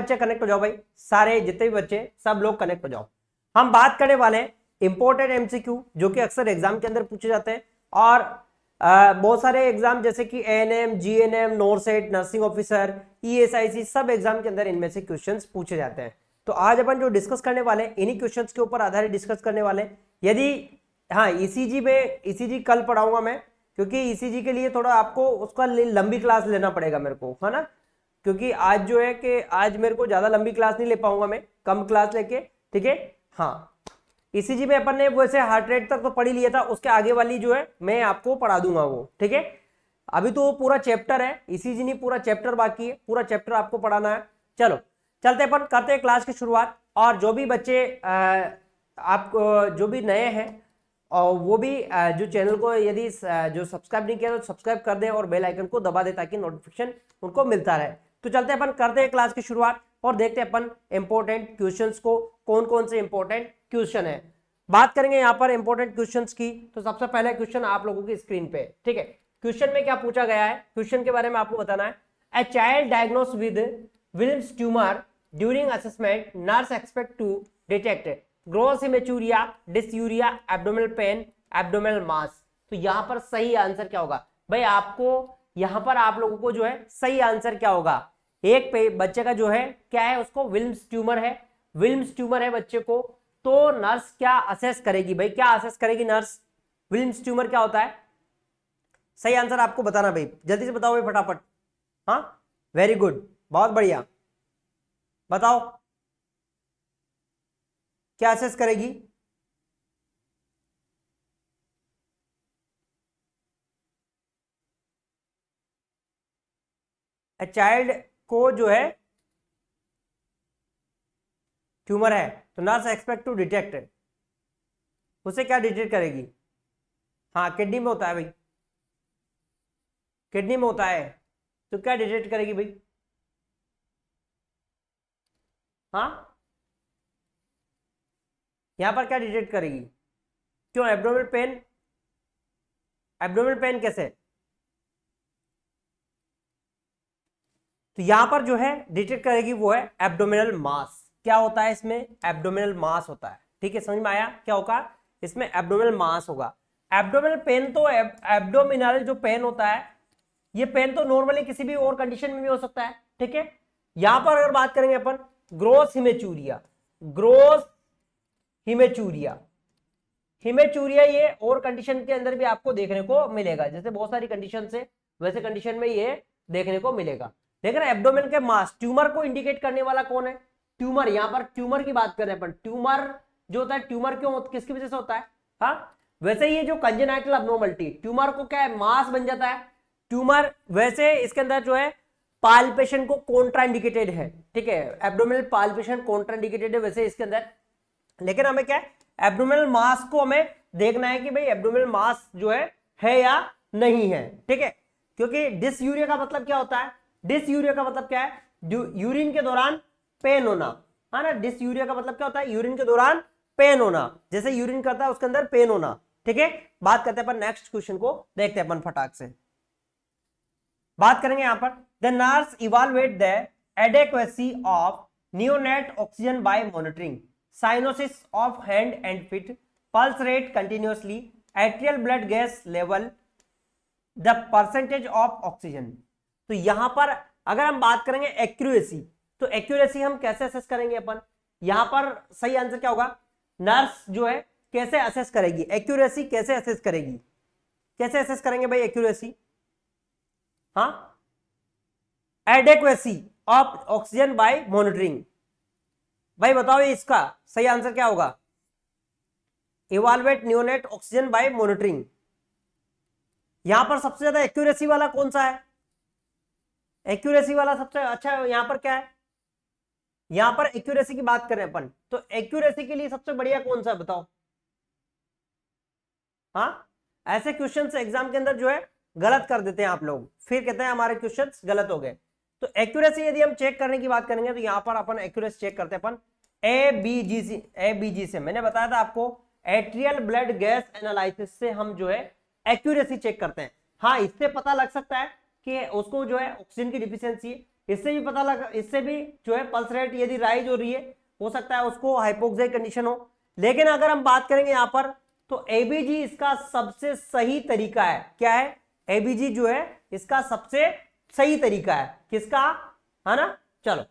बच्चे कनेक्ट हो जाओ भाई, सारे जितने भी बच्चे सब लोग कनेक्ट हो जाओ। हम बात करने वाले हैं इंपॉर्टेंट एमसीक्यू जो कि अक्सर एग्जाम के अंदर पूछे जाते हैं, और बहुत सारे एग्जाम जैसे कि ANM, GNM, NORCET, nursing officer, ESIC, सब एग्जाम के अंदर इनमें से क्वेश्चंस पूछे जाते हैं। तो आज अपन जो डिस्कस करने वाले इन्हीं क्वेश्चंस के ऊपर आधारित डिस्कस करने वाले। यदि हाँ ईसीजी में, ईसीजी कल पढ़ाऊंगा मैं, क्योंकि ईसीजी के लिए थोड़ा आपको उसका लंबी क्लास लेना पड़ेगा मेरे को, है ना, क्योंकि आज जो है कि आज मेरे को ज्यादा लंबी क्लास नहीं ले पाऊंगा, मैं कम क्लास लेके, ठीक है। हाँ ईसीजी में अपन ने वैसे हार्ट रेट तक तो पढ़ ही लिया था, उसके आगे वाली जो है मैं आपको पढ़ा दूंगा वो, ठीक है। अभी तो पूरा चैप्टर है, ईसीजी नहीं पूरा चैप्टर बाकी है, पूरा चैप्टर आपको पढ़ाना है। चलो चलते अपन करते हैं क्लास की शुरुआत। और जो भी बच्चे आप जो भी नए हैं और वो भी जो चैनल को यदि जो सब्सक्राइब नहीं किया तो सब्सक्राइब कर दें और बेल आइकन को दबा दें ताकि नोटिफिकेशन उनको मिलता रहे। तो चलते हैं अपन करते हैं क्लास की शुरुआत और देखते हैं अपन इंपॉर्टेंट क्वेश्चंस को, कौन कौन से इंपॉर्टेंट क्वेश्चन है। बात करेंगे यहाँ पर इंपॉर्टेंट क्वेश्चंस की, तो सबसे पहले क्वेश्चन आप लोगों की स्क्रीन पे, ठीक है। क्वेश्चन में क्या पूछा गया है, क्वेश्चन के बारे में आपको बताना है। A child diagnose with Wilms tumour during assessment, nurse expect to detect gross haematuria, dysuria, abdominal pain, abdominal mass. तो यहां पर सही आंसर क्या होगा भाई, आपको यहां पर आप लोगों को जो है सही आंसर क्या होगा, एक बच्चे का जो है क्या है, उसको विल्म्स ट्यूमर है, विल्म्स ट्यूमर है बच्चे को, तो नर्स क्या असेस करेगी भाई, क्या असेस करेगी नर्स, विल्म्स ट्यूमर क्या होता है। सही आंसर आपको बताना भाई, जल्दी से बताओ भाई फटाफट। हाँ वेरी गुड, बहुत बढ़िया, बताओ क्या असेस करेगी। चाइल्ड को जो है ट्यूमर है तो नर्स एक्सपेक्ट टू डिटेक्ट, उसे क्या डिटेक्ट करेगी। हाँ किडनी में होता है भाई, किडनी में होता है, तो क्या डिटेक्ट करेगी भाई। हाँ यहां पर क्या डिटेक्ट करेगी, क्यों एब्डोमिनल पेन, एब्डोमिनल पेन कैसे, तो यहां पर जो है डिटेक्ट करेगी वो है एब्डोमिनल मास। क्या होता है इसमें, एब्डोमिनल मास होता है, ठीक है, समझ में आया क्या होगा इसमें, एब्डोमिनल मास होगा। एब्डोमिनल पेन तो एब्डोमिनल जो पेन होता है, ये पेन तो नॉर्मली किसी भी और कंडीशन में भी हो सकता है, ठीक है। यहां पर अगर बात करेंगे अपन gross haematuria, gross haematuria, haematuria ये और कंडीशन के अंदर भी आपको देखने को मिलेगा, जैसे बहुत सारी कंडीशन से वैसे कंडीशन में ये देखने को मिलेगा। लेकिन एब्डोमेन के मास, ट्यूमर को इंडिकेट करने वाला कौन है, ट्यूमर, यहां पर ट्यूमर की बात कर रहे हैं अपन, ट्यूमर जो होता है, ट्यूमर क्यों किसकी वजह से होता है, हाँ वैसे ये जो कंजेनाइटल अबनॉर्मलिटी, ट्यूमर को क्या है मास बन जाता है ट्यूमर, वैसे इसके अंदर जो है पाल्पेशन को कॉन्ट्राइंडिकेटेड है, ठीक है, एब्डोमिनल पाल्पेशन कॉन्ट्राइंडिकेटेड है वैसे इसके अंदर। लेकिन हमें क्या है, एब्डोमिनल मास को हमें देखना है कि भाई एब्डोमिनल मास जो है या नहीं है, ठीक है। क्योंकि डिसयूरिया का मतलब क्या होता है, डिसयूरिया का मतलब क्या है, यूरिन के दौरान पेन होना, है ना, डिसयूरिया का मतलब क्या होता है, यूरिन के दौरान पेन होना, जैसे यूरिन करता है उसके अंदर पेन होना, ठीक है। बात करते हैं अपन नेक्स्ट क्वेश्चन को, देखते हैं अपन फटाक से बात करेंगे यहां पर। The nurse evaluate the adequacy of neonate oxygen by monitoring cyanosis of hand and feet, pulse rate continuously, atrial blood gas level, the percentage of oxygen. तो यहां पर अगर हम बात करेंगे एक्यूरेसी, तो एक्यूरेसी हम कैसे असेस करेंगे अपन, यहां पर सही आंसर क्या होगा, नर्स जो है कैसे असेस करेगी, एक्यूरेसी कैसे असेस करेगी, कैसे असेस करेंगे भाई एक्यूरेसी, हाँ एडेक्वेसी ऑफ ऑक्सीजन बाय मॉनिटरिंग, भाई बताओ ये इसका सही आंसर क्या होगा, evaluate neonate oxygen by monitoring. यहां पर सबसे ज्यादा एक्यूरेसी वाला कौन सा है, एक्यूरेसी वाला सबसे अच्छा यहां पर क्या है, यहां पर एक्यूरेसी की बात करें अपन तो एक्यूरेसी के लिए सबसे बढ़िया कौन सा है बताओ। हाँ ऐसे क्वेश्चंस एग्जाम के अंदर जो है गलत कर देते हैं आप लोग, फिर कहते हैं हमारे क्वेश्चंस गलत हो गए। तो एक्यूरेसी यदि हम चेक करने की बात करेंगे तो यहां पर अपन एक्यूरेसी चेक करते हैं अपन एबीजी से, मैंने बताया था आपको एट्रियल ब्लड गैस एनालिसिस से हम जो है एक्यूरेसी चेक करते हैं। हाँ इससे पता लग सकता है कि उसको जो है ऑक्सीजन की डिफिशियंसी है, इससे भी पता लगा, इससे भी जो है पल्स रेट यदि राइज हो रही है, हो सकता है उसको हाइपोक्साइक कंडीशन हो। लेकिन अगर हम बात करेंगे यहां पर, तो एबीजी इसका सबसे सही तरीका है। क्या है? एबीजी जो है इसका सबसे सही तरीका है। किसका? है ना। चलो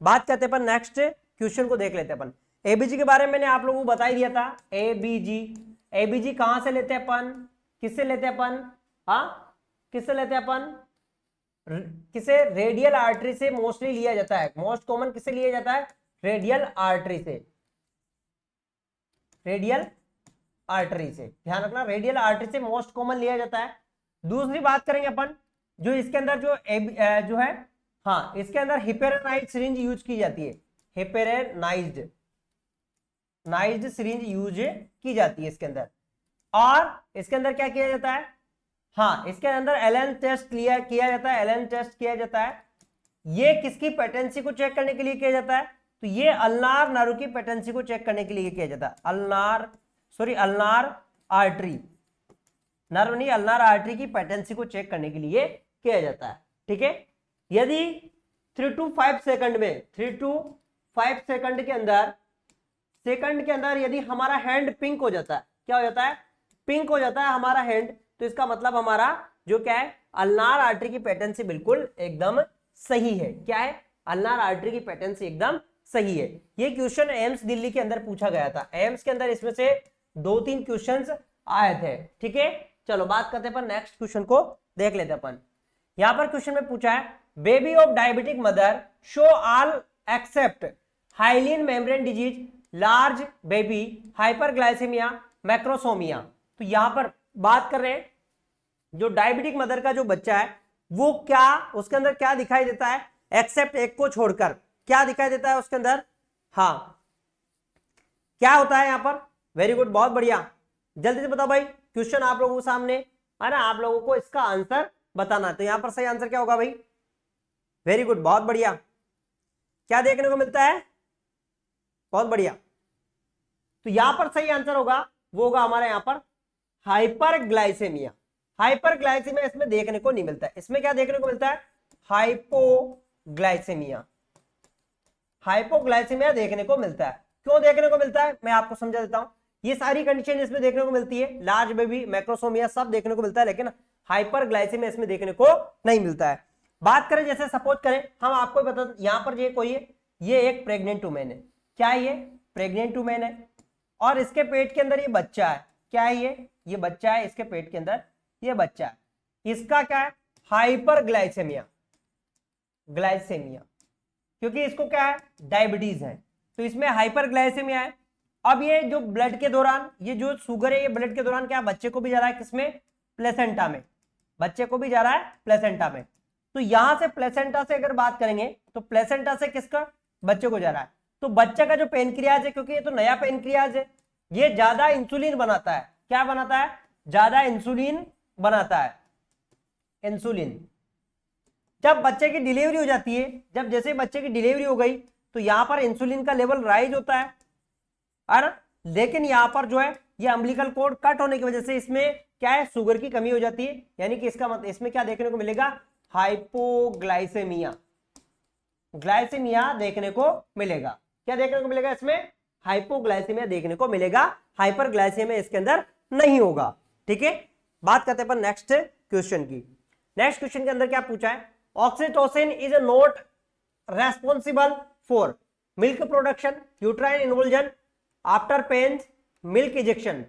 बात करते हैं अपन नेक्स्ट क्वेश्चन को देख लेते हैं अपन। एबीजी के बारे में मैंने आप लोगों को बता ही दिया था। एबीजी, एबीजी कहां से लेते हैं अपन? किससे लेते हैं अपन? हाँ, किससे लेते हैं अपन? किसे? रेडियल आर्टरी से मोस्टली लिया जाता है। मोस्ट कॉमन किससे लिया जाता है? रेडियल आर्टरी से। रेडियल आर्टरी से, ध्यान रखना, रेडियल आर्टरी से मोस्ट कॉमन लिया जाता है। दूसरी बात करेंगे अपन, जो इसके अंदर जो है, हाँ, इसके अंदर हिपेरेनाइज्ड सिरिंज यूज की जाती है। हिपेरेनाइज्ड सिरिंज यूज की जाती है इसके अंदर। और इसके अंदर क्या किया जाता है? हाँ, इसके अंदर एलन टेस्ट किया जाता है। एलन टेस्ट किया जाता है। ये किसकी पेटेंसी को चेक करने के लिए किया जाता है? तो ये अल्नार नर्व की पेटेंसी को चेक करने के लिए किया जाता है। अल्नार आर्टरी, नर्व नहीं, अल्नार आर्टरी की पेटेंसी को चेक करने के लिए किया जाता है। ठीक है। यदि 3 to 5 सेकंड में, 3 to 5 सेकंड के अंदर यदि हमारा हैंड पिंक हो जाता है, क्या हो जाता है? पिंक हो जाता है हमारा हैंड, तो इसका मतलब हमारा जो क्या है, अल्नार आर्टरी की पेटेंसी बिल्कुल एकदम सही है। क्या है? अल्नार आर्टरी की पेटेंसी एकदम सही है। ये क्वेश्चन एम्स दिल्ली के अंदर पूछा गया था। एम्स के अंदर इसमें से 2-3 क्वेश्चंस आए थे। ठीक है। चलो बात करते हैं अपन नेक्स्ट क्वेश्चन को देख लेते हैं अपन। यहां पर क्वेश्चन में पूछा है, baby of diabetic mother show all except hyaline membrane disease, large baby, hyperglycaemia, macrosomia. तो यहां पर बात कर रहे हैं, जो डायबिटिक मदर का जो बच्चा है वो क्या, उसके अंदर क्या दिखाई देता है? एक्सेप्ट एक को छोड़कर क्या दिखाई देता है उसके अंदर? हाँ, क्या होता है यहां पर? वेरी गुड, बहुत बढ़िया। जल्दी से बताओ भाई, क्वेश्चन आप लोगों के सामने है ना, आप लोगों को इसका आंसर बताना। तो यहां पर सही आंसर क्या होगा भाई? वेरी गुड, बहुत बढ़िया। क्या देखने को मिलता है? बहुत बढ़िया। तो यहां पर सही आंसर होगा, वो होगा हमारे यहां पर हाइपरग्लाइसेमिया। हाइपरग्लाइसेमिया इसमें देखने को नहीं मिलता है। इसमें क्या देखने को मिलता है? हाइपोग्लाइसेमिया। हाइपोग्लाइसेमिया देखने को मिलता है। क्यों देखने को मिलता है, मैं आपको समझा देता हूं। ये सारी कंडीशन इसमें देखने को मिलती है, लार्ज बेबी, मैक्रोसोमिया सब देखने को मिलता है, लेकिन हाइपरग्लाइसेमिया इसमें देखने को नहीं मिलता है। बात करें, जैसे सपोज करें, हम आपको बता, यहां पर ये कोई है, ये एक प्रेग्नेंट वुमेन है। क्या है ये? प्रेग्नेंट वुमेन है, और इसके पेट के अंदर ये बच्चा है। क्या है ये बच्चा है, इसके पेट के अंदर ये बच्चा है। इसका क्या है? हाइपरग्लाइसेमिया, क्योंकि इसको क्या है? डायबिटीज है, तो इसमें हाइपरग्लाइसेमिया है। अब ये जो ब्लड के दौरान, ये जो शुगर है, ये ब्लड के दौरान क्या, बच्चे को भी जा रहा है किसमें? प्लेसेंटा में। बच्चे को भी जा रहा है प्लेसेंटा में। तो यहां से प्लेसेंटा से अगर बात करेंगे, तो प्लेसेंटा से किसका? बच्चे को जा रहा है। तो बच्चे का जो पेनक्रियाज है, क्योंकि ये तो नया पेनक्रियाज है, ये ज्यादा इंसुलिन बनाता है। क्या बनाता है? ज्यादा इंसुलिन बनाता है। इंसुलिन, जब बच्चे की डिलीवरी हो जाती है, जब जैसे बच्चे की डिलीवरी हो गई, तो यहां पर इंसुलिन का लेवल राइज होता है। और लेकिन यहां पर जो है, ये अम्बिलिकल कोड कट होने की वजह से इसमें क्या है? शुगर की कमी हो जाती है। यानी कि इसका मतलब इसमें क्या देखने को मिलेगा? हाइपोग्लाइसेमिया। ग्लाइसेमिया देखने को मिलेगा। क्या देखने को मिलेगा इसमें? हाइपोग्लाइसेमिया देखने को मिलेगा। हाइपरग्लाइसेमिया इसके अंदर नहीं होगा। ठीक है। बात करते हैं पर नेक्स्ट क्वेश्चन की। नेक्स्ट क्वेश्चन के अंदर क्या पूछा है? Oxytocin is not responsible for milk production, uterine involution, after pains, milk ejection,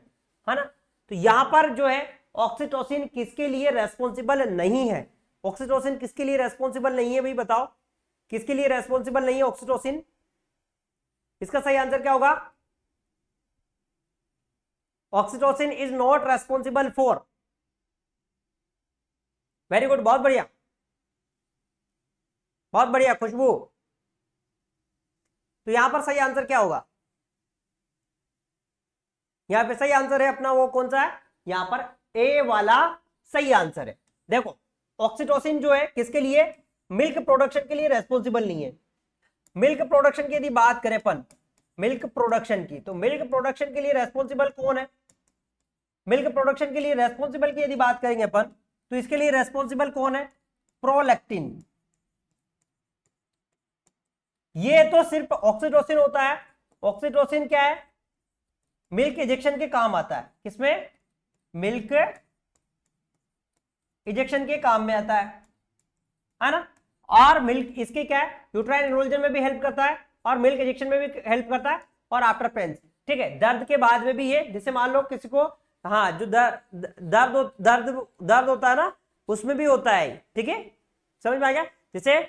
है ना। तो यहां पर जो है ऑक्सीटोसिन किसके लिए रेस्पॉन्सिबल नहीं है? ऑक्सीटोसिन किसके लिए रेस्पॉन्सिबल नहीं है भाई, बताओ किसके लिए रेस्पॉन्सिबल नहीं है ऑक्सीटोसिन? इसका सही आंसर क्या होगा? Oxytocin is not responsible for, very good, बहुत बढ़िया, बहुत बढ़िया खुशबू। तो यहां पर सही आंसर क्या होगा? यहां पे सही आंसर है अपना, वो कौन सा है? यहां पर ए वाला सही आंसर है। देखो, ऑक्सीटोसिन जो है किसके लिए? मिल्क प्रोडक्शन के लिए रेस्पॉन्सिबल नहीं है। मिल्क प्रोडक्शन की यदि बात करें अपन, मिल्क प्रोडक्शन की, तो मिल्क प्रोडक्शन के लिए रेस्पॉन्सिबल कौन है? मिल्क प्रोडक्शन के लिए रेस्पॉन्सिबल की यदि बात करेंगे अपन, तो इसके लिए रेस्पॉन्सिबल कौन है? प्रोलैक्टिन। ये तो सिर्फ ऑक्सीटोसिन होता है। ऑक्सीटोसिन क्या है, मिल्क इजेक्शन के काम आता है। किसमें, मिल्क इजेक्शन के काम में आता है ना। और मिल्क इसके क्या है, यूट्राइन एनरोल्जन में भी हेल्प करता है और मिल्क इजेक्शन में भी हेल्प करता है और आफ्टर पेंस, ठीक है, दर्द के बाद में भी ये, जैसे मान लो किसी को, हाँ, जो दर्द होता है ना, उसमें भी होता है, ठीक है, समझ में आ गया। जैसे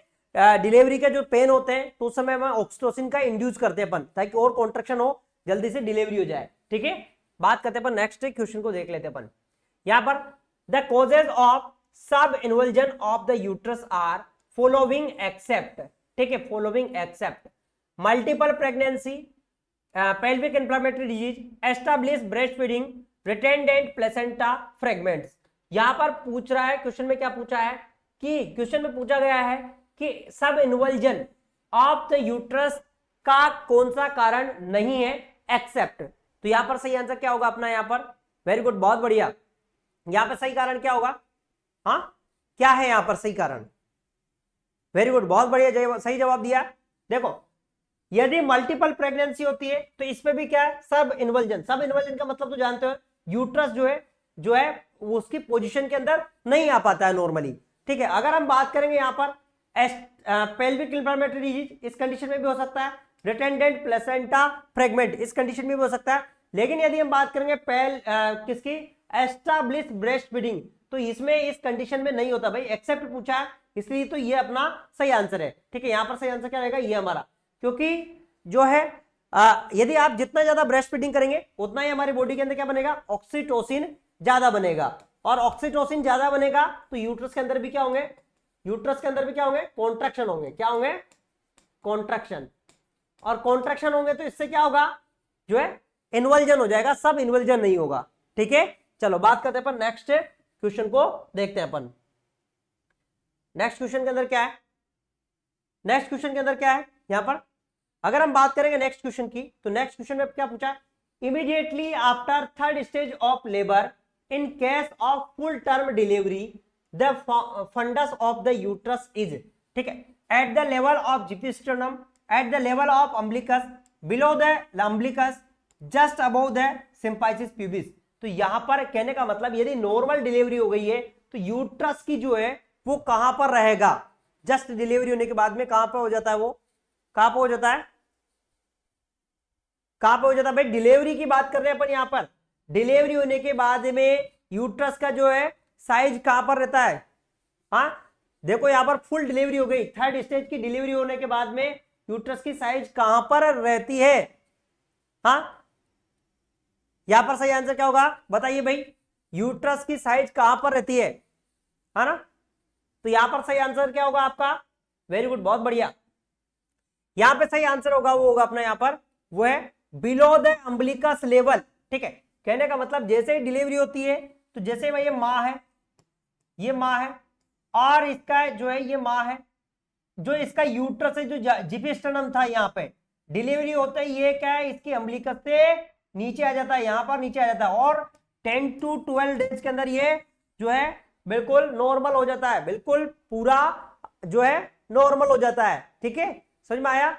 डिलीवरी के जो पेन होते हैं तो उस समय में ऑक्सीटोसिन का इंड्यूस करते हैं अपन, ताकि और कॉन्ट्रैक्शन हो, जल्दी से डिलीवरी हो जाए, ठीक है। बात करते हैं अपन नेक्स्ट क्वेश्चन को देख लेते हैं अपन यहां पर। The causes of subinvolution of the uterus are following except, ठीक है, following except multiple pregnancy, pelvic inflammatory disease, established breastfeeding, retendant placenta fragments। यहां पर पूछ रहा है, क्वेश्चन में क्या पूछा है कि क्वेश्चन में पूछा गया है कि सब इन्वल्जन ऑफ द यूट्रस का कौन सा कारण नहीं है एक्सेप्ट। तो यहां पर सही आंसर क्या होगा अपना, यहां पर वेरी गुड, बहुत बढ़िया। यहां पर सही कारण क्या होगा, हाँ क्या है यहां पर सही कारण, वेरी गुड, बहुत बढ़िया, सही जवाब दिया। देखो, यदि मल्टीपल प्रेगनेंसी होती है तो इसमें भी क्या है, सब इन्वल्जन। सब इन्वल्जन का मतलब तो जानते हो, यूट्रस जो है वो उसकी पोजीशन के अंदर नहीं आ पाता है नॉर्मली, ठीक है। अगर हम बात करेंगे यहां पर पेल्विक इंफ्लेमेटरी डिजीज, इस कंडीशन में भी हो सकता है। रिटेंडेंट प्लेसेंटा फ्रेगमेंट, इस कंडीशन में भी हो सकता है। लेकिन यदि हम बात करेंगे किसकी, एस्टाब्लिश ब्रेस्ट फीडिंग, तो इसमें इस कंडीशन में नहीं होता भाई, एक्सेप्ट पूछा है, इसलिए तो ये अपना सही आंसर है, ठीक है। यहां पर सही आंसर क्या रहेगा, ये हमारा, क्योंकि जो है यदि आप जितना ज्यादा ब्रेस्ट फीडिंग करेंगे उतना ही हमारी बॉडी के अंदर क्या बनेगा, ऑक्सीटोसिन ज्यादा बनेगा, और ऑक्सीटोसिन ज्यादा बनेगा तो यूट्रस के अंदर भी क्या होंगे, यूट्रस के अंदर भी क्या होंगे, कॉन्ट्रैक्शन होंगे। क्या होंगे, कॉन्ट्रैक्शन। और कॉन्ट्रैक्शन होंगे तो इससे क्या होगा, जो है इन्वल्जन हो जाएगा, सब इन्वल्जन नहीं होगा, ठीक है। चलो बात करते हैं अपन नेक्स्ट क्वेश्चन को देखते हैं अपन। नेक्स्ट क्वेश्चन के अंदर क्या है, नेक्स्ट क्वेश्चन के अंदर क्या है यहां पर, अगर हम बात करेंगे नेक्स्ट क्वेश्चन की, तो नेक्स्ट क्वेश्चन में क्या पूछा है, immediately after third stage of labour in case of full term delivery the fundus of the uterus is, ठीक है, at the level of xiphisternum, at the level of umbilicus, below the umbilicus, just above the symphysis pubis. तो यहां पर कहने का मतलब, यदि normal delivery हो गई है तो यूट्रस की जो है वो कहां पर रहेगा, जस्ट डिलीवरी होने के बाद में कहां पर हो जाता है, वो कहां पर हो जाता है, कहां पर हो जाता है भाई, डिलीवरी की बात कर रहे हैं अपन यहां पर। डिलीवरी होने के बाद में यूट्रस का जो है साइज कहां पर रहता है, हाँ देखो यहां पर फुल डिलीवरी हो गई, थर्ड स्टेज की डिलीवरी होने के बाद में यूट्रस की साइज कहां पर रहती है, हाँ यहां पर सही आंसर क्या होगा बताइए भाई, यूट्रस की साइज कहां पर रहती है ना। तो यहां पर सही आंसर क्या होगा आपका, वेरी गुड, बहुत बढ़िया। यहां पे सही आंसर होगा, वो होगा अपना यहां पर, वो है बिलो द अम्बिलिकस लेवल, ठीक है। कहने का मतलब जैसे ही डिलीवरी होती है तो जैसे भाई ये माँ है, ये माँ है, और इसका जो है ये माँ है, जो इसका यूट्रस है, जो जिपिस्टर्नम था, यहाँ पे डिलीवरी होता है, ये क्या है, इसकी अम्बिलिकस से नीचे आ जाता है, यहां पर नीचे आ जाता है, और 10 to 12 डेज के अंदर ये जो है बिल्कुल नॉर्मल हो जाता है, बिल्कुल पूरा जो है नॉर्मल हो जाता है, ठीक है, समझ में आया।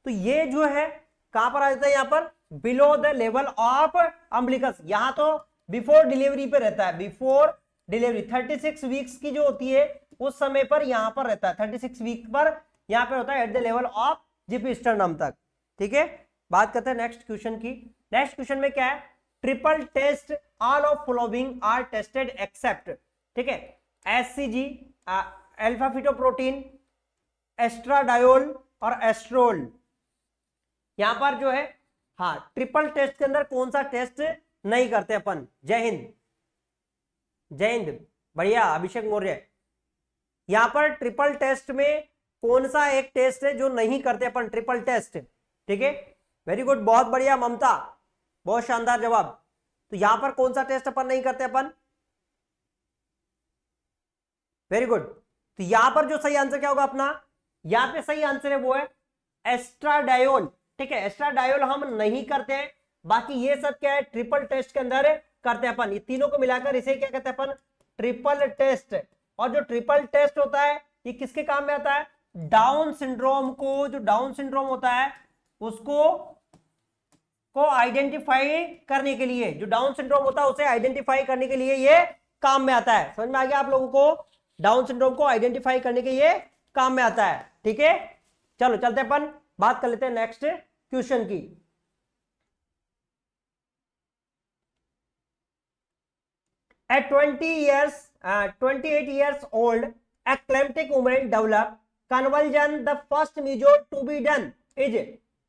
तो ये जो है कहां पर आ जाता है, यहां पर below the level of umbilicus, यहां तो बिफोर डिलीवरी पे रहता है, बिफोर डिलीवरी 36 वीक्स की जो होती है उस समय पर यहां पर रहता है, 36 वीक पर यहां पर होता है, at the level of xiphisternum तक, ठीक है। बात करते हैं नेक्स्ट क्वेश्चन की। नेक्स्ट क्वेश्चन में क्या है, triple test all of following are tested except, ठीक है, एससीजी, अल्फा फिटोप्रोटीन, एस्ट्राडायोल और एस्ट्रोल। यहां पर जो है, हाँ ट्रिपल टेस्ट के अंदर कौन सा टेस्ट नहीं करते अपन, जय हिंद, जय हिंद, बढ़िया अभिषेक मौर्य। यहां पर ट्रिपल टेस्ट में कौन सा एक टेस्ट है जो नहीं करते अपन, ट्रिपल टेस्ट, ठीक है, वेरी गुड, बहुत बढ़िया ममता, बहुत शानदार जवाब। तो यहां पर कौन सा टेस्ट अपन नहीं करते अपन, वेरी गुड। तो यहां पर जो सही आंसर क्या होगा अपना, यहां पे सही आंसर है वो है एस्ट्राडायोल, ठीक है, एस्ट्राडायोल हम नहीं करते हैं, बाकी ये सब क्या है ट्रिपल टेस्ट के अंदर करते हैं अपन, ये तीनों को मिलाकर इसे क्या कहते हैं अपन, ट्रिपल टेस्ट। और जो ट्रिपल टेस्ट होता है ये किसके काम में आता है, डाउन सिंड्रोम को, जो डाउन सिंड्रोम होता है उसको आइडेंटिफाई करने के लिए, जो डाउन सिंड्रोम होता है उसे आइडेंटिफाई करने के लिए ये काम में आता है। समझ में आ गया आप लोगों को? डाउन सिंड्रोम को आइडेंटिफाई करने के ये काम में आता है। ठीक है, चलो चलते अपन बात कर लेते हैं नेक्स्ट क्वेश्चन की। At 28 years old, a climatic woman developed convulsion. The first measure to be done is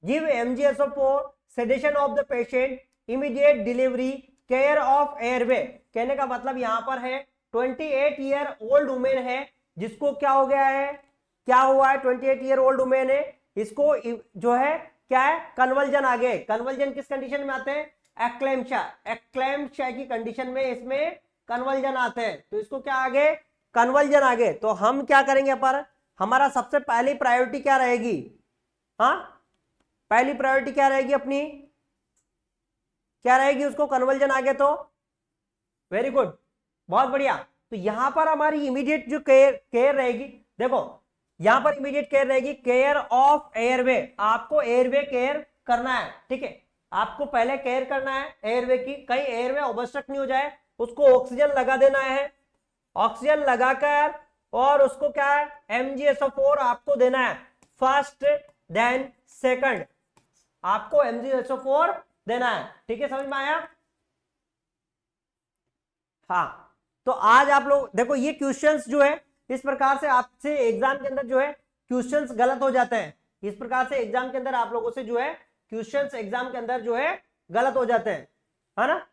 give MgSO4, sedation of the patient, immediate delivery, care of airway। कहने का मतलब यहां पर है 28 ईयर ओल्ड वुमेन है जिसको क्या हो गया है, क्या हुआ है, 28 ईयर ओल्ड वुमेन है, इसको जो है क्या है, कन्वल्जन आ गए। कन्वल्जन किस कंडीशन में आते हैं? एक्लेम्पशिया। एक्लेम्पशिया की कंडीशन में इसमें कन्वल्जन आते हैं, तो इसको क्या आगे, कन्वल्जन आगे। तो हम क्या करेंगे पर, हमारा सबसे पहली प्रायोरिटी क्या रहेगी? हाँ, पहली प्रायोरिटी क्या रहेगी अपनी, क्या रहेगी? उसको कन्वल्जन आगे तो वेरी गुड, बहुत बढ़िया। तो यहां पर हमारी इमीडिएट जो केयर रहेगी, देखो यहां पर इमीडिएट केयर रहेगी, केयर ऑफ एयरवे। आपको एयरवे केयर करना है, ठीक है, आपको पहले केयर करना है एयरवे की, कहीं एयरवे ओबस्ट्रक्ट नहीं हो जाए, उसको ऑक्सीजन लगा देना है। ऑक्सीजन लगाकर और उसको क्या है, MgSO4 आपको देना है फर्स्ट देन सेकंड, आपको MgSO4 देना है। ठीक है, समझ में आया? हाँ, तो आज आप लोग देखो ये क्वेश्चंस जो है इस प्रकार से आपसे एग्जाम के अंदर जो है क्वेश्चंस गलत हो जाते हैं। इस प्रकार से एग्जाम के अंदर आप लोगों से जो है क्वेश्चंस एग्जाम के अंदर जो है गलत हो जाते हैं, है ना?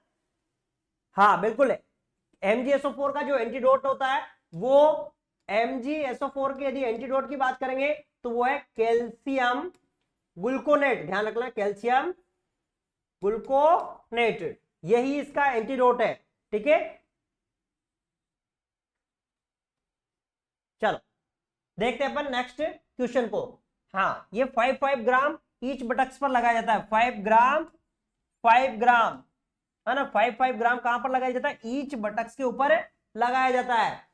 हाँ बिल्कुल है। MgSO4 का जो एंटीडोट होता है वो, MgSO4 की यदि एंटीडोट की बात करेंगे तो वो है कैल्शियम ग्लूकोनेट। ध्यान रखना, कैल्शियम ग्लूकोनेट, यही इसका एंटीडोट है। ठीक है, चलो देखते हैं अपन नेक्स्ट क्वेश्चन को। हाँ, ये 5 ग्राम ईच बटक्स पर लगाया जाता है। 5 ग्राम है ना, 5 ग्राम कहां पर लगाया जाता है? ईच बटक्स के ऊपर लगाया जाता है।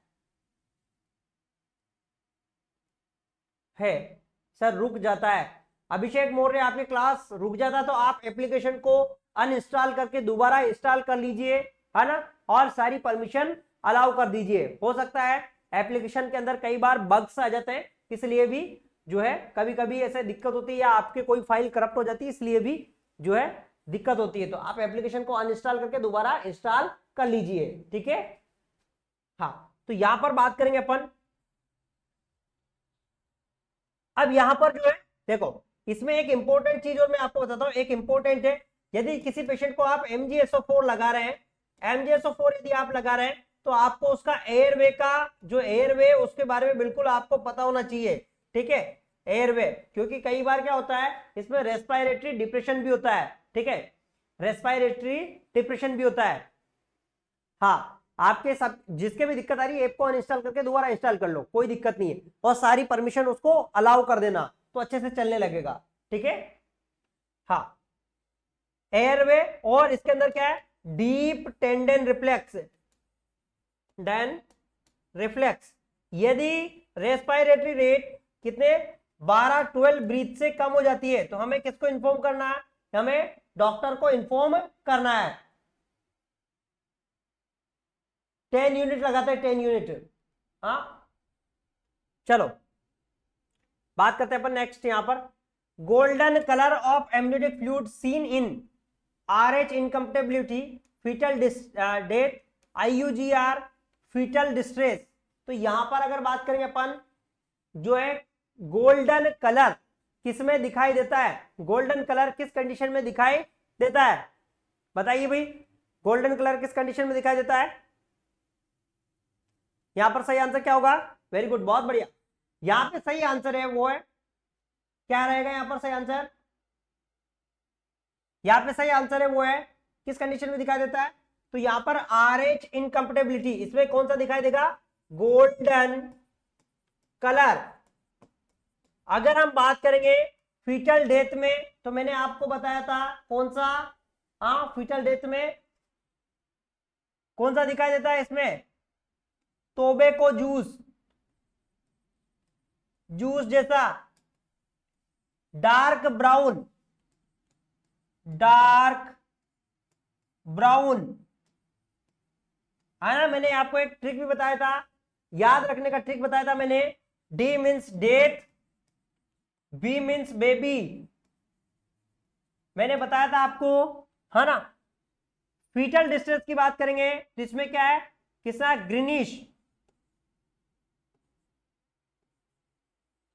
सर रुक जाता है, अभिषेक मौर्य आपकी क्लास रुक जाता तो आप एप्लीकेशन को अनइंस्टॉल करके दोबारा इंस्टॉल कर लीजिए, है ना, और सारी परमिशन अलाउ कर दीजिए। हो सकता है एप्लीकेशन के अंदर कई बार बग्स आ जाते हैं, इसलिए भी जो है कभी कभी ऐसे दिक्कत होती है, या आपके कोई फाइल करप्ट हो जाती है, इसलिए भी जो है दिक्कत होती है। तो आप एप्लीकेशन को अनइंस्टॉल करके दोबारा इंस्टॉल कर लीजिए। ठीक है, हाँ, तो यहां पर बात करेंगे अपन। अब यहां पर जो है देखो, इसमें एक इंपॉर्टेंट चीज और मैं आपको बताता हूं, एक इंपॉर्टेंट है, यदि किसी पेशेंट को आप MgSO4 लगा रहे हैं, MgSO4 यदि आप लगा रहे हैं तो आपको उसका एयरवे का जो एयरवे उसके बारे में बिल्कुल आपको पता होना चाहिए। ठीक है, एयरवे, क्योंकि कई बार क्या होता है इसमें रेस्पिरेटरी डिप्रेशन भी होता है। ठीक है, रेस्पिरेटरी डिप्रेशन भी होता है। हाँ, आपके सब जिसके भी दिक्कत आ रही है ऐप को अनइंस्टॉल करके दोबारा इंस्टॉल कर लो, कोई दिक्कत नहीं है, और सारी परमिशन उसको अलाउ कर देना तो अच्छे से चलने लगेगा। ठीक है, हाँ, एयरवे, और इसके अंदर क्या है, डीप टेंडन रिफ्लेक्स, डेन रिफ्लेक्स। यदि रेस्पिरेटरी रेट कितने 12-12 ब्रीथ से कम हो जाती है तो हमें किसको इन्फॉर्म करना है? हमें डॉक्टर को इन्फॉर्म करना है। 10 यूनिट लगाते हैं, 10 यूनिट। हाँ, चलो बात करते हैं अपन नेक्स्ट यहां पर, golden colour of amniotic fluid seen in RH incompatibility, fetal death, IUGR, fetal distress. तो यहां पर अगर बात करेंगे अपन, जो है गोल्डन कलर किस में दिखाई देता है? गोल्डन कलर किस कंडीशन में दिखाई देता है? बताइए भाई, गोल्डन कलर किस कंडीशन में दिखाई देता है? यहां पर सही आंसर क्या होगा? वेरी गुड, बहुत बढ़िया। यहां पे सही आंसर है वो है, क्या रहेगा यहां पर सही आंसर? यहां पे सही आंसर है वो है, किस कंडीशन में दिखाई देता है? तो यहां पर RH इनकम्पेटिबिलिटी, इसमें कौन सा दिखाई देगा? Golden colour. अगर हम बात करेंगे फीटल डेथ में, तो मैंने आपको बताया था कौन सा, हाँ, फीटल डेथ में कौन सा दिखाई देता है? इसमें टोबैको जूस, जूस जैसा, डार्क ब्राउन, डार्क ब्राउन, है ना। मैंने आपको एक ट्रिक भी बताया था, याद रखने का ट्रिक बताया था मैंने। D means death, B means baby, मैंने बताया था आपको, है ना। फीटल डिस्ट्रेस की बात करेंगे तो इसमें क्या है, किसका, ग्रीनिश,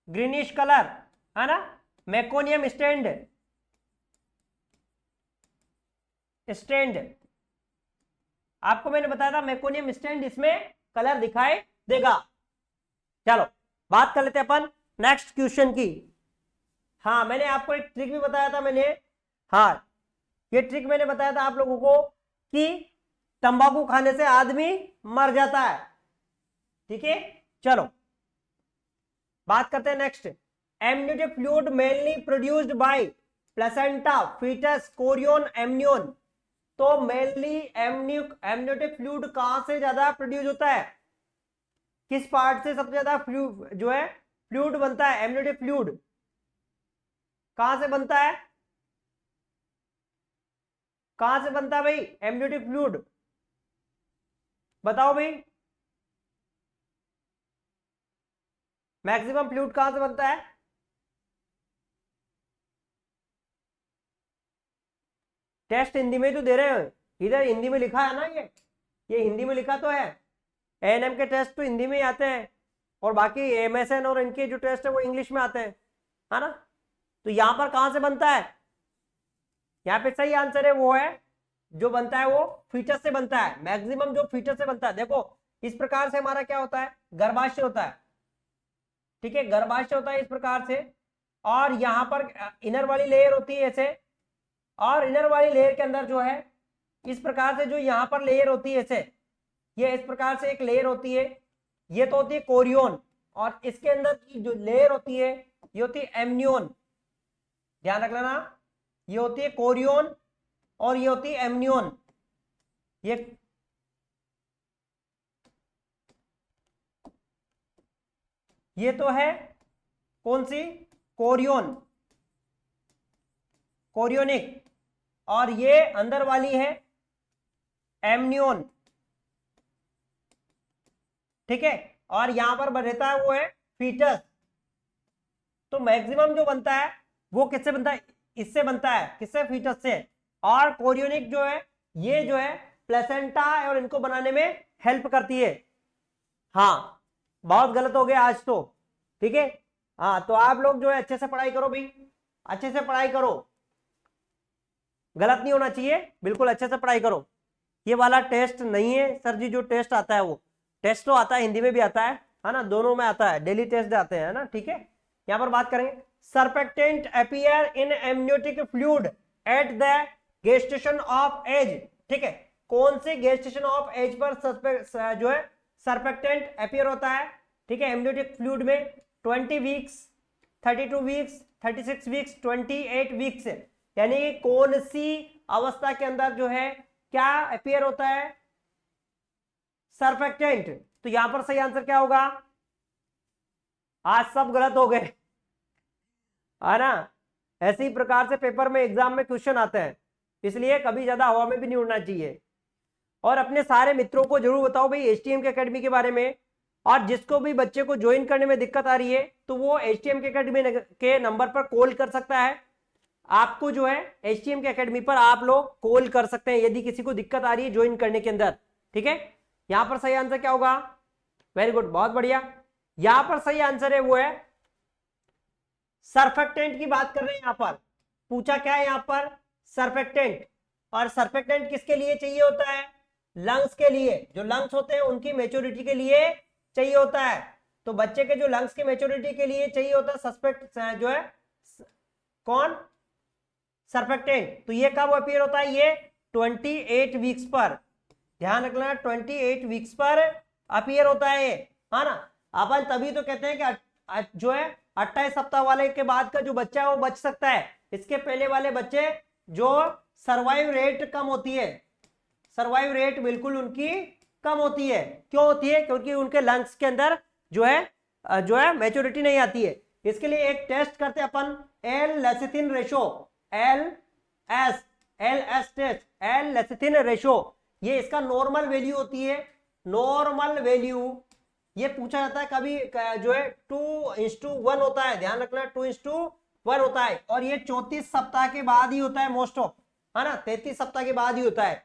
ग्रीनिश कलर, है ना। मेकोनियम स्टैंड, स्टैंड, आपको मैंने बताया था मेकोनियम स्टैंड इसमें कलर दिखाई देगा। चलो बात कर लेते हैं अपन नेक्स्ट क्वेश्चन की। हाँ मैंने आपको एक ट्रिक भी बताया था मैंने, हाँ ये ट्रिक मैंने बताया था आप लोगों को कि तंबाकू खाने से आदमी मर जाता है, ठीक है। चलो बात करते हैं next. Amniotic fluid mainly produced by placenta, fetus, chorion, amnion. तो मेनली एमनियोटिक फ्लूइड कहां से ज्यादा प्रोड्यूस होता है, किस पार्ट से सबसे ज्यादा जो है फ्लूइड बनता है, एमनियोटिक फ्लूइड कहां से बनता है, कहां से बनता है भाई एमनियोटिक फ्लूइड, बताओ भाई। मैक्सिमम फ्लूइड कहां से बनता है, टेस्ट हिंदी में तो दे रहे हैं, इधर हिंदी में लिखा है ना, ये हिंदी में लिखा तो है। एएनएम के टेस्ट तो हिंदी में ही आते हैं और बाकी एमएसएन और इनके जो टेस्ट है वो इंग्लिश में आते हैं, है ना। तो यहां पर कहां से बनता है, यहाँ पे सही आंसर है वो है, जो बनता है वो फीटस से बनता है, मैक्सिमम जो फीटस से बनता है। देखो इस प्रकार से हमारा क्या होता है, गर्भाशय होता है, ठीक है, गर्भाशय होता है इस प्रकार से, और यहां पर इनर वाली लेयर होती है ऐसे, और इनर वाली लेयर के अंदर जो है इस प्रकार से जो यहां पर लेयर होती है ऐसे, ये इस प्रकार से एक लेयर होती है, ये तो होती है कोरियन, और इसके अंदर की जो लेयर होती है ये होती है एमनियन, ध्यान रख लेना, ये होती है कोरियन और ये होती है एमनियन। ये तो है कौन सी, कोरियन, कोरियोनिक, और ये अंदर वाली है एमनियन, ठीक है, और यहां पर रहता है वो है फीटस। तो मैक्सिमम जो बनता है वो किससे बनता है, इससे बनता है, किससे, फीटस से। और कोरियोनिक जो है ये जो है प्लेसेंटा और इनको बनाने में हेल्प करती है। हाँ बहुत गलत हो गया आज तो, ठीक है। हाँ तो आप लोग जो है अच्छे से पढ़ाई करो भाई, अच्छे से पढ़ाई करो, गलत नहीं होना चाहिए, बिल्कुल अच्छे से पढ़ाई करो। ये वाला टेस्ट नहीं है सर जी, जो टेस्ट आता है वो टेस्ट तो आता है, हिंदी में भी आता है ना, दोनों में आता है, डेली टेस्ट आते हैं ना, ठीक है। यहां पर बात करेंगे, surfactant appear in amniotic fluid at the gestation of age, ठीक है, कौन से गेस्टेशन ऑफ एज पर जो है सरफेक्टेंट अपीयर होता है, ठीक है, एमनियोटिक फ्लूइड में 20 वीक्स, 32 वीक्स, 36 वीक्स, 28 वीक्स, यानी कौन सी अवस्था के अंदर जो है क्या अपीयर होता है सरफेक्टेंट। तो यहां पर सही आंसर क्या होगा, आज सब गलत हो गए, है ना। ऐसे ही प्रकार से पेपर में एग्जाम में क्वेश्चन आते हैं, इसलिए कभी ज्यादा हवा में भी नहीं उड़ना चाहिए। और अपने सारे मित्रों को जरूर बताओ भाई एचटीएम के एकेडमी के बारे में, और जिसको भी बच्चे को ज्वाइन करने में दिक्कत आ रही है तो वो एचटीएम के एकेडमी के नंबर पर कॉल कर सकता है। आपको जो है एचटीएम के एकेडमी पर आप लोग कॉल कर सकते हैं यदि किसी को दिक्कत आ रही है ज्वाइन करने के अंदर, ठीक है। यहां पर सही आंसर क्या होगा, वेरी गुड, बहुत बढ़िया। यहां पर सही आंसर है वो है सरफेक्टेंट की बात कर रहे हैं, यहां पर पूछा क्या है, यहां पर सरफेक्टेंट। और सरफेक्टेंट किसके लिए चाहिए होता है, लंग्स के लिए, जो लंग्स होते हैं उनकी मेच्योरिटी के लिए चाहिए होता है। तो बच्चे के जो लंग्स की मेच्योरिटी के लिए चाहिए होता है सस्पेक्ट जो है कौन, सरफेक्टेंट। तो ये कब अपीयर होता है, ये 28 वीक्स पर, ध्यान रखना 28 वीक्स पर अपीयर होता है ना। अपन तभी तो कहते हैं कि जो है 28 सप्ताह वाले के बाद का जो बच्चा है वो बच सकता है, इसके पहले वाले बच्चे जो सर्वाइव रेट कम होती है, सर्वाइव रेट बिल्कुल उनकी कम होती है। क्यों होती है, क्योंकि उनके लंग्स के अंदर जो है जो है मैच्योरिटी नहीं आती है। इसके लिए एक टेस्ट करते हैं अपन, L lecithin ratio, L S test, L lecithin ratio, ये इसका नॉर्मल वैल्यू होती है, नॉर्मल वैल्यू ये पूछा जाता है कभी जो है 2:1 होता है, ध्यान रखना 2:1 होता है, और ये 34 सप्ताह के बाद ही होता है मोस्ट ऑफ, है ना, 33 सप्ताह के बाद ही होता है,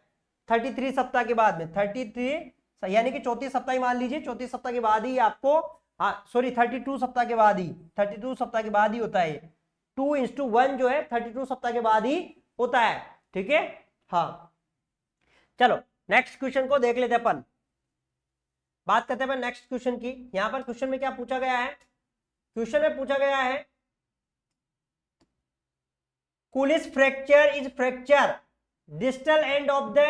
33 सप्ताह के बाद में, 33 यानी कि 34 सप्ताह ही मान लीजिए, 34 सप्ताह के बाद ही आपको, हाँ सॉरी 32 सप्ताह के बाद ही, 32 सप्ताह के बाद ही होता है, 2:1 जो है 32 सप्ताह के बाद ही होता है, ठीक है। हाँ चलो नेक्स्ट क्वेश्चन को देख लेते हैं अपन, बात करते हैं नेक्स्ट क्वेश्चन की। यहां पर क्वेश्चन में क्या पूछा गया है, क्वेश्चन में पूछा गया है Cooley's fracture is fracture distal end of the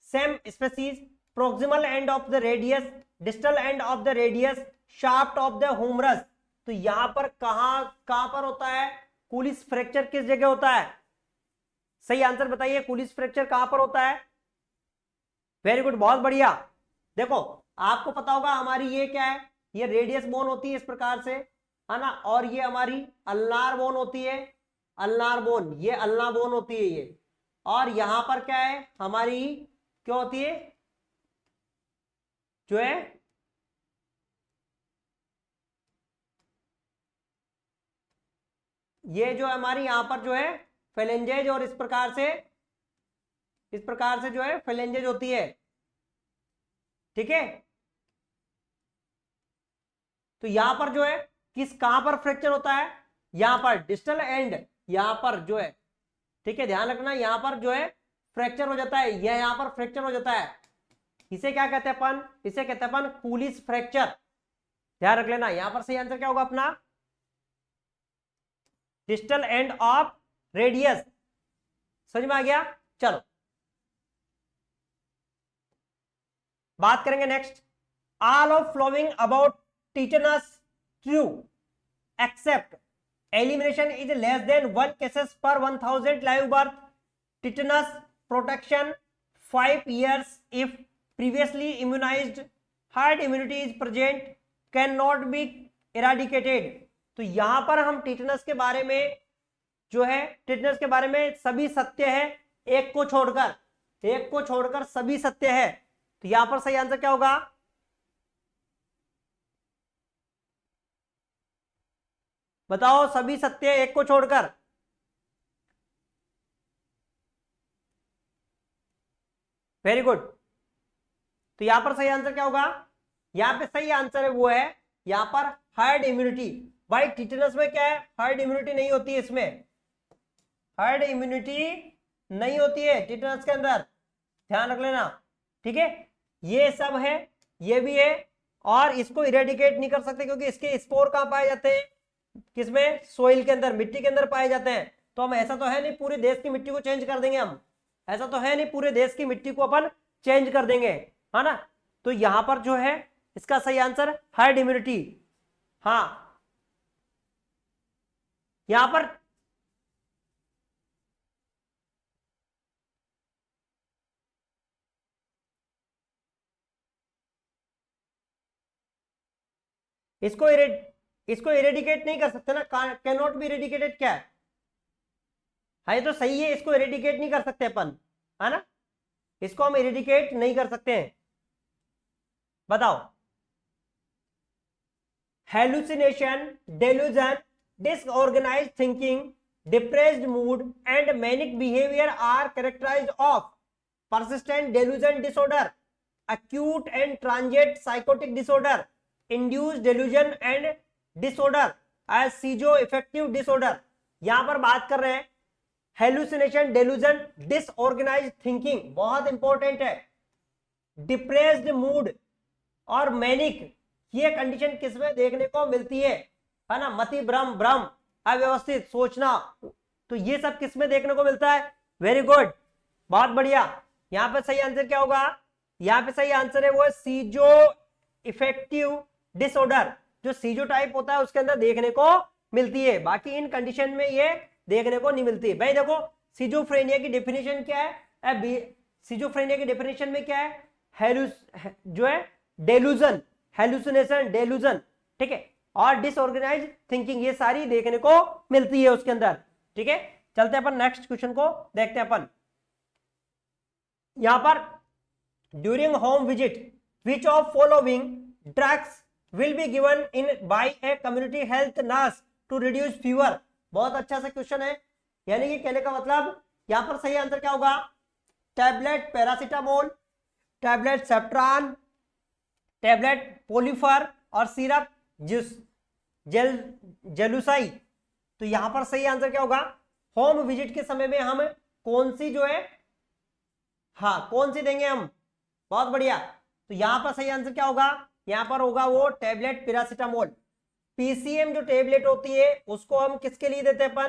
same species, proximal end of the radius, distal end of the radius, shaft of the humerus। तो यहां पर कहां पर होता है Cooley's fracture, किस जगह होता है, सही आंसर बताइए, Cooley's fracture कहां पर होता है। वेरी गुड, बहुत बढ़िया। देखो आपको पता होगा हमारी ये क्या है, ये रेडियस बोन होती है इस प्रकार से, है ना, और ये हमारी अल्नार बोन होती है, अल्नार बोन, ये अल्ना बोन होती है ये, और यहां पर क्या है हमारी, क्या होती है, जो है ये जो हमारी यहां पर जो है फेलेंजेज, और इस प्रकार से जो है फेलेंजेज होती है, ठीक है। तो यहां पर जो है कहां पर फ्रैक्चर होता है, यहां पर डिस्टल एंड, यहां पर जो है, ठीक है, ध्यान रखना यहां पर जो है फ्रैक्चर हो जाता है, यह यहां पर फ्रैक्चर हो जाता है, इसे क्या कहते हैं अपन, इसे कहते हैं अपन कूलिस फ्रैक्चर, ध्यान रख लेना। यहां पर सही आंसर क्या होगा अपना, डिस्टल एंड ऑफ रेडियस, समझ में आ गया। चलो बात करेंगे next, all of following about tetanus true except elimination is less than 1 cases per 1000 live birth, tetanus protection 5 years if previously immunized, herd immunity is present, cannot be eradicated। तो यहां पर हम टिटेनस के बारे में जो है, टिटेनस के बारे में सभी सत्य है, एक को छोड़कर सभी सत्य है। तो यहां पर सही आंसर क्या होगा, बताओ, सभी सत्य एक को छोड़कर, वेरी गुड। तो यहां पर सही आंसर क्या होगा, यहां पे सही आंसर है वो है यहां पर हर्ड इम्यूनिटी। भाई टिटेनस में क्या है, हर्ड इम्यूनिटी नहीं होती है, इसमें हर्ड इम्यूनिटी नहीं होती है टिटेनस के अंदर, ध्यान रख लेना, ठीक है। ये सब है, ये भी है, और इसको इरेडिकेट नहीं कर सकते क्योंकि इसके स्पोर कहां पाए जाते हैं, किसमें, सोइल के अंदर, मिट्टी के अंदर पाए जाते हैं। तो हम ऐसा तो है नहीं पूरे देश की मिट्टी को चेंज कर देंगे, हम ऐसा तो है नहीं पूरे देश की मिट्टी को अपन चेंज कर देंगे, है ना। तो यहां पर जो है इसका सही आंसर हर्ड इम्यूनिटी, हाँ यहां पर इसको इरेडिकेट नहीं कर सकते ना, कैन नॉट बी इरेडिकेटेड, क्या है तो सही है, इसको इरेडिकेट नहीं कर सकते अपन, है ना, इसको हम इरेडिकेट नहीं कर सकते हैं। बताओ, hallucination, delusion, disorganised thinking, depressed mood and manic behaviour are characterised of persistent delusion disorder, acute and transient psychotic disorder, induced delusion and disorder as schizoaffective disorder। यहां पर बात कर रहे हैं हेलुसिनेशन, डेल्यूजन, डिसऑर्गेनाइज्ड थिंकिंग, बहुत important है, depressed mood और manic, ये कंडीशन किसमें देखने को मिलती है ना, मति भ्रम, अव्यवस्थित सोचना, तो ये सब किसमें देखने को मिलता है। वेरी गुड, बहुत बढ़िया। यहां पे सही आंसर क्या होगा, यहां पे सही आंसर है वो सीजो इफेक्टिव डिसऑर्डर, जो सीजो टाइप होता है उसके अंदर देखने को मिलती है, बाकी इन कंडीशन में ये देखने को नहीं मिलती। भाई देखो सिजोफ्रेनिया की डेफिनेशन क्या है, सिजोफ्रेनिया की डेफिनेशन में क्या है, जो है डेलूजन, हेलुसिनेशन, डेलूजन, ठीक है, और डिसऑर्गेनाइज थिंकिंग, ये सारी देखने को मिलती है उसके अंदर। ठीक है, चलते हैं अपन नेक्स्ट क्वेश्चन को देखते हैं अपन। यहां पर during home visit which of following drugs will be given in by a community health nurse to reduce fever. बहुत अच्छा सा क्वेश्चन है, यानी कि कहने का मतलब यहां पर सही आंसर क्या होगा, tablet paracetamol, tablet Septran, tablet Polyfer और सिरप जेलुसाई। तो यहां पर सही आंसर क्या होगा, होम विजिट के समय में हम कौन सी जो है, हाँ कौन सी देंगे हम, बहुत बढ़िया। तो यहां पर सही आंसर क्या होगा, यहां पर होगा वो टैबलेट पैरासीटामोल। पीसीएम जो टैबलेट होती है उसको हम किसके लिए देते हैं अपन,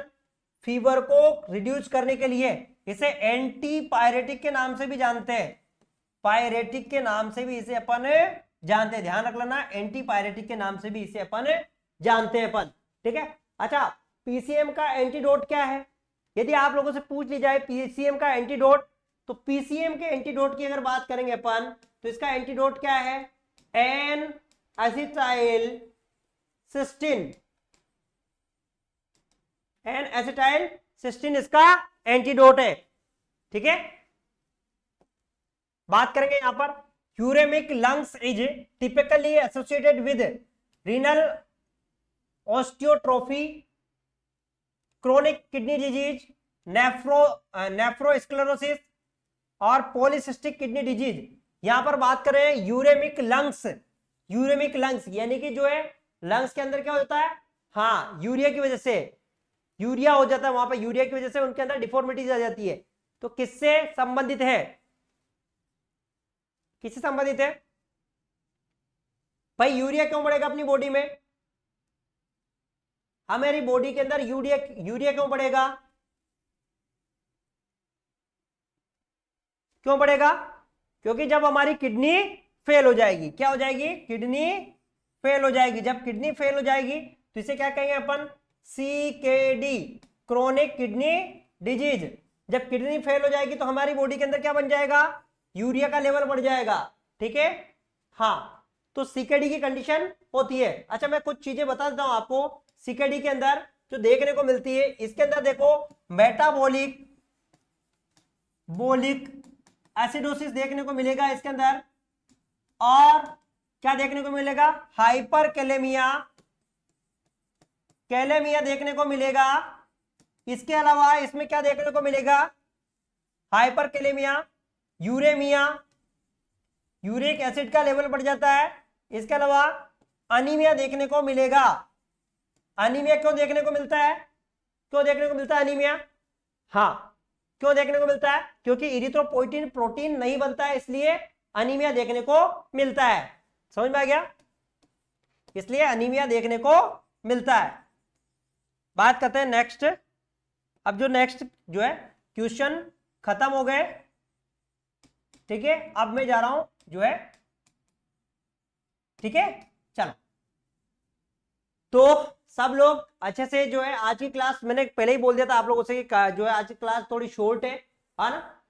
फीवर को रिड्यूस करने के लिए। इसे एंटी पायरेटिक के नाम से भी जानते हैं, पायरेटिक के नाम से भी इसे अपन जानते हैं, ध्यान रख लेना, एंटी पायरेटिक के नाम से भी इसे अपन जानते हैं अपन। ठीक है, अच्छा पीसीएम का एंटीडोट क्या है, यदि आप लोगों से पूछ ली जाए पीसीएम का एंटीडोट, तो पीसीएम के एंटीडोट की अगर बात करेंगे अपन तो इसका एंटीडोट क्या है, N acetyl cysteine, N acetyl cysteine इसका एंटीडोट है। ठीक है, बात करेंगे यहां पर uraemic lungs is typically associated with renal osteodystrophy, chronic kidney disease, nephrosclerosis और पॉलीसिस्टिक किडनी डिजीज। यहां पर बात करें यूरेमिक लंग्स, यूरेमिक लंग्स यानी कि जो है लंग्स के अंदर क्या होता है, हाँ यूरिया की वजह से, यूरिया हो जाता है वहां पर, यूरिया की वजह से उनके अंदर डिफॉर्मिटीज आ जाती है। तो किससे संबंधित है, किससे संबंधित है भाई, यूरिया क्यों बढ़ेगा अपनी बॉडी में, हमारी बॉडी के अंदर यूरिया यूरिया क्यों बढ़ेगा, क्यों बढ़ेगा, क्योंकि जब हमारी किडनी फेल हो जाएगी, क्या हो जाएगी, किडनी फेल हो जाएगी। जब किडनी फेल हो जाएगी तो इसे क्या कहेंगे अपन, सीकेडी, क्रोनिक किडनी डिजीज। जब किडनी फेल हो जाएगी तो हमारी बॉडी के अंदर क्या बन जाएगा, यूरिया का लेवल बढ़ जाएगा। ठीक है, हाँ तो सीकेडी की कंडीशन होती है। अच्छा मैं कुछ चीजें बता देता हूं आपको, सीकेडी के अंदर जो देखने को मिलती है, इसके अंदर देखो मेटाबॉलिक बोलिक एसिडोसिस देखने को मिलेगा इसके अंदर, और क्या देखने को मिलेगा, हाइपर कैलेमिया, कैलेमिया देखने को मिलेगा। इसके अलावा इसमें क्या देखने को मिलेगा, hyperkalaemia, uraemia, uric acid का लेवल बढ़ जाता है। इसके अलावा अनीमिया देखने को मिलेगा। अनीमिया क्यों देखने को मिलता है, क्यों देखने को मिलता है अनीमिया, हाँ क्यों देखने को मिलता है, क्योंकि इरिथ्रोपोइटिन प्रोटीन नहीं बनता है, इसलिए अनीमिया देखने को मिलता है। समझ में आ गया, इसलिए अनीमिया देखने को मिलता है। बात करते हैं नेक्स्ट। अब जो नेक्स्ट जो है क्वेश्चन खत्म हो गए। ठीक है, अब मैं जा रहा हूं जो है, ठीक है चलो, तो सब लोग अच्छे से जो है, आज की क्लास मैंने पहले ही बोल दिया था आप लोगों से कि जो है आज की क्लास थोड़ी शॉर्ट है ना,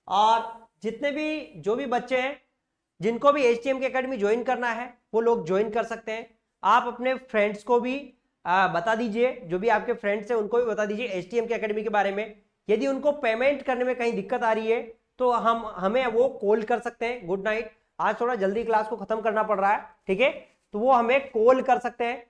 और जितने भी जो भी बच्चे हैं जिनको भी HTM की एकेडमी ज्वाइन करना है वो लोग ज्वाइन कर सकते हैं। आप अपने फ्रेंड्स को भी बता दीजिए, जो भी आपके फ्रेंड्स हैं उनको भी बता दीजिए HTM की एकेडमी के बारे में। यदि उनको पेमेंट करने में कहीं दिक्कत आ रही है तो हमें वो कॉल कर सकते हैं। गुड नाइट, आज थोड़ा जल्दी क्लास को खत्म करना पड़ रहा है, ठीक है, तो वो हमें कॉल कर सकते हैं।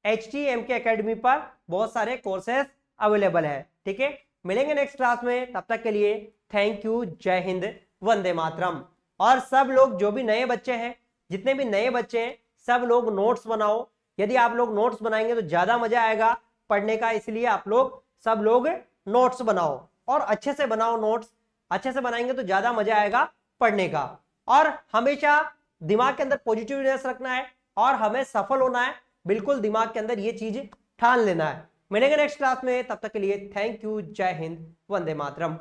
HTM की एकेडमी पर बहुत सारे कोर्सेस अवेलेबल है। ठीक है, मिलेंगे नेक्स्ट क्लास में, तब तक के लिए थैंक यू, जय हिंद, वंदे मातरम। और सब लोग जो भी नए बच्चे हैं, जितने भी नए बच्चे हैं, सब लोग नोट्स बनाओ। यदि आप लोग नोट्स बनाएंगे तो ज्यादा मजा आएगा पढ़ने का, इसलिए आप लोग सब लोग नोट्स बनाओ और अच्छे से बनाओ। नोट्स अच्छे से बनाएंगे तो ज्यादा मजा आएगा पढ़ने का। और हमेशा दिमाग के अंदर पॉजिटिवनेस रखना है और हमें सफल होना है, बिल्कुल दिमाग के अंदर ये चीज ठान लेना है। मिलेंगे नेक्स्ट क्लास में, तब तक के लिए थैंक यू, जय हिंद, वंदे मातरम।